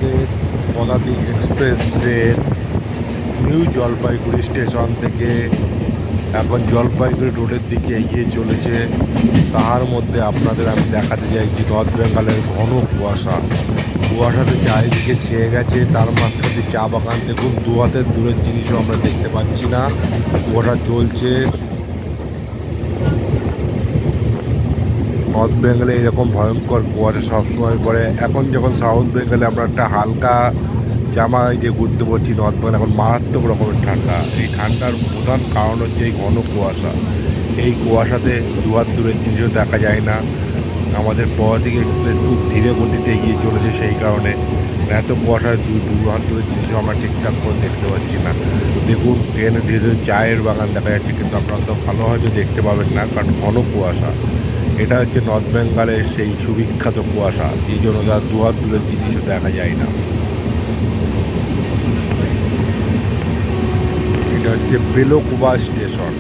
আমাদের পদাতিক express train new Jalpaiguri station থেকে এখন জলপাইগুড়ি রোডের দিকে এগিয়ে চলেছে। তার মধ্যে আপনাদের আমি দেখাতে চাইছি নর্থ বেঙ্গলের ঘন কুয়াশাতে চারিদিকে ছেয়ে গেছে। তার মাঝখানে চা বাগান, দেখুন দু হাতের দূরের জিনিসও আমরা দেখতে পাচ্ছি না, কুয়াশা চলছে। নর্থ বেঙ্গলে এরকম ভয়ঙ্কর কুয়াশা সবসময় পড়ে। এখন যখন সাউথ বেঙ্গলে আমরা একটা হালকা জামা দিয়ে ঘুরতে পারছি, নর্থ বেঙ্গল এখন মারাত্মক রকমের ঠান্ডা। এই ঠান্ডার প্রধান কারণ হচ্ছে এই ঘন কুয়াশা। এই কুয়াশাতে দুহাত দূরের জিনিসও দেখা যায় না। আমাদের পদাতিক এক্সপ্রেস খুব ধীরে গতিতে এগিয়ে চলেছে, সেই কারণে এত কুয়াশায় দু হাত দূরের জিনিসও আমরা ঠিকঠাক করে দেখতে পাচ্ছি না। দেখুন ট্রেনে ধীরে ধীরে চায়ের বাগান দেখা যাচ্ছে, কিন্তু আপনারা তো ভালো হয়তো দেখতে পাবেন না, কারণ ঘন কুয়াশা। এটা হচ্ছে নর্থ বেঙ্গলের সেই সুবিখ্যাত কুয়াশা, যে জন্য তার দু হাত দূরের জিনিসও দেখা যায় না। এটা হচ্ছে বেলোকুবা স্টেশন।